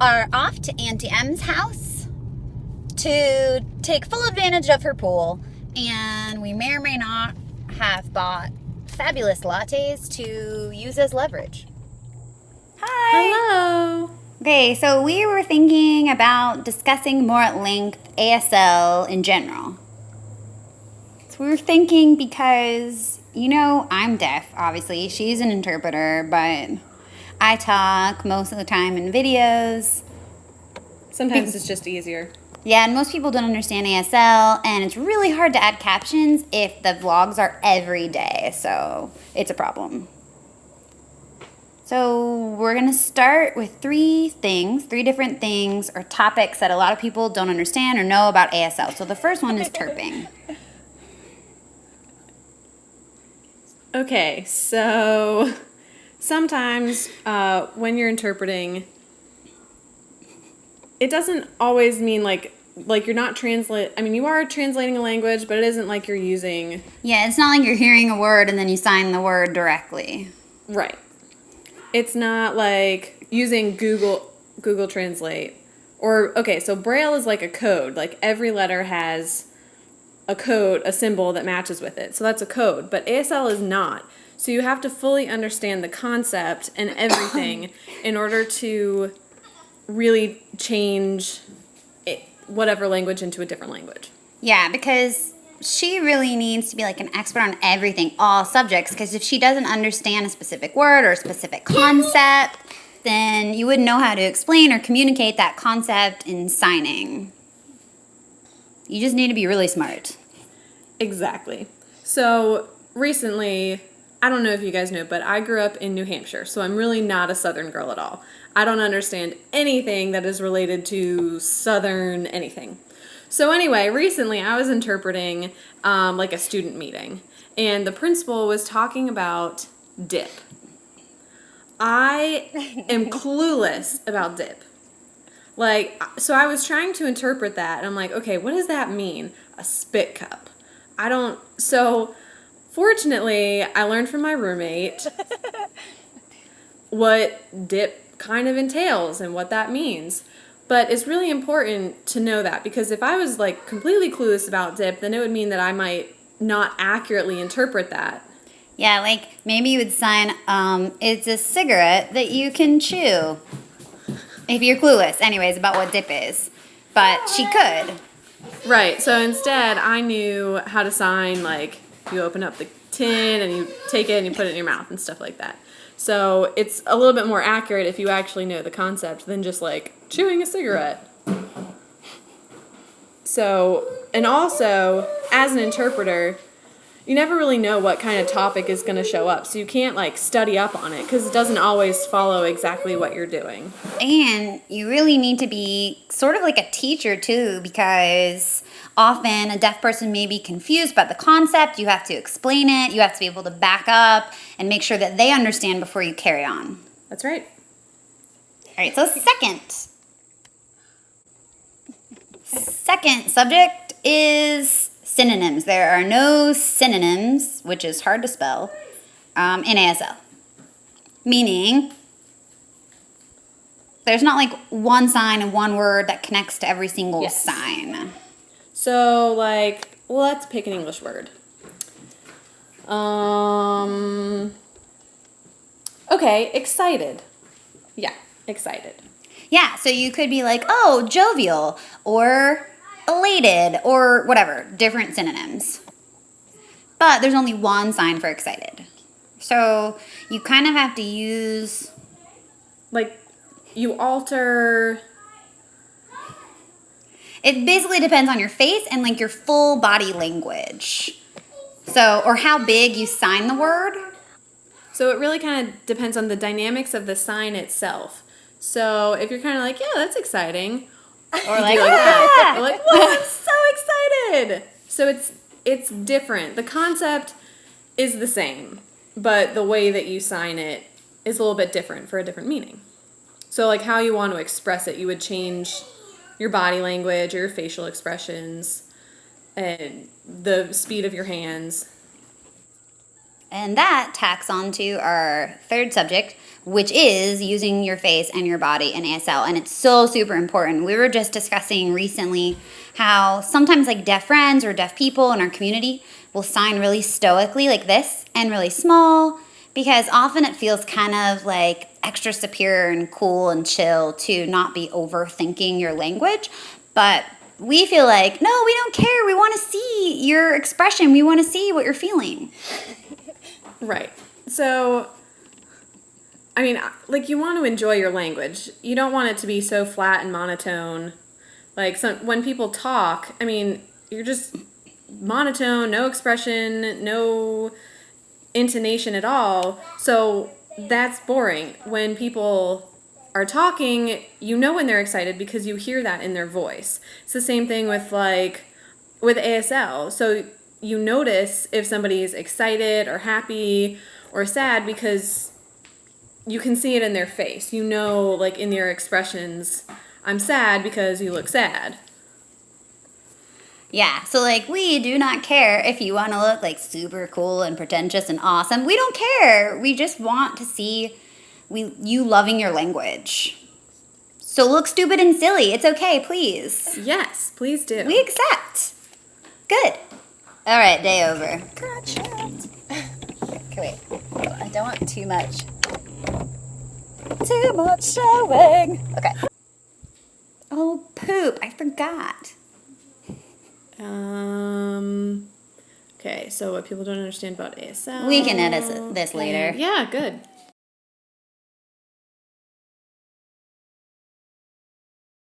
are off to Auntie M's house to take full advantage of her pool, and we may or may not have bought fabulous lattes to use as leverage. Hi! Hello! Okay, so we were thinking about discussing more at length ASL in general. So we were thinking because, I'm deaf, obviously. She's an interpreter, but I talk most of the time in videos. Sometimes it's just easier. Yeah, and most people don't understand ASL, and it's really hard to add captions if the vlogs are every day, so it's a problem. So we're going to start with three different things or topics that a lot of people don't understand or know about ASL. So the first one is terping. Okay, so sometimes when you're interpreting, it doesn't always mean like you're not you are translating a language, but it isn't like you're using... Yeah, it's not like you're hearing a word and then you sign the word directly. Right. It's not like using Google Translate. So Braille is like a code. Like every letter has a code, a symbol that matches with it. So that's a code. But ASL is not. So you have to fully understand the concept and everything in order to really change whatever language into a different language. Yeah, because she really needs to be like an expert on everything, all subjects, because if she doesn't understand a specific word or a specific concept, then you wouldn't know how to explain or communicate that concept in signing. You just need to be really smart. Exactly. So recently, I don't know if you guys know, but I grew up in New Hampshire, so I'm really not a Southern girl at all. I don't understand anything that is related to Southern anything. So anyway, recently I was interpreting like a student meeting, and the principal was talking about dip. I am clueless about dip. So I was trying to interpret that, and I'm like, okay, what does that mean? A spit cup. So fortunately, I learned from my roommate what dip kind of entails and what that means. But it's really important to know that, because if I was like completely clueless about dip, then it would mean that I might not accurately interpret that. Yeah, like maybe you would sign, it's a cigarette that you can chew. If you're clueless, anyways, about what dip is. But she could. Right, so instead I knew how to sign, like you open up the tin and you take it and you put it in your mouth and stuff like that. So it's a little bit more accurate if you actually know the concept than just like chewing a cigarette. So, and also, as an interpreter, you never really know what kind of topic is going to show up. So you can't like study up on it because it doesn't always follow exactly what you're doing. And you really need to be sort of like a teacher too, because often a deaf person may be confused about the concept. You have to explain it. You have to be able to back up and make sure that they understand before you carry on. That's right. All right, so second subject is synonyms. There are no synonyms, which is hard to spell, in ASL. Meaning, there's not like one sign and one word that connects to every single sign. So, like, let's pick an English word. Okay, excited. Yeah, excited. Yeah, so you could be like, oh, jovial, or elated, or whatever, different synonyms. But there's only one sign for excited. So you kind of have to use... Like, you alter... It basically depends on your face and, like, your full body language. So, or how big you sign the word. So it really kind of depends on the dynamics of the sign itself. So if you're kind of like, yeah, that's exciting. Or like that. Or like, whoa, I'm so excited. So it's different. The concept is the same, but the way that you sign it is a little bit different for a different meaning. So like how you want to express it, you would change your body language or your facial expressions and the speed of your hands. And that tacks on to our third subject, which is using your face and your body in ASL. And it's so super important. We were just discussing recently how sometimes like deaf friends or deaf people in our community will sign really stoically like this and really small, because often it feels kind of like extra superior and cool and chill to not be overthinking your language. But we feel like, no, we don't care. We want to see your expression. We want to see what you're feeling. Right. So, I mean, like, you want to enjoy your language. You don't want it to be so flat and monotone. Like, when people talk, I mean, you're just monotone, no expression, no intonation at all. So, that's boring. When people are talking, you know when they're excited because you hear that in their voice. It's the same thing with, like, with ASL. So, you notice if somebody's excited or happy or sad because you can see it in their face. You know, like in their expressions, I'm sad because you look sad. Yeah, so like we do not care if you want to look like super cool and pretentious and awesome. We don't care. We just want to see you loving your language. So look stupid and silly. It's okay, please. Yes, please do. We accept. Good. All right, day over. Gotcha. Okay, wait. I don't want too much. Too much showing. Okay. Oh, poop. I forgot. Okay, so what people don't understand about ASL. We can edit this later. Yeah, good.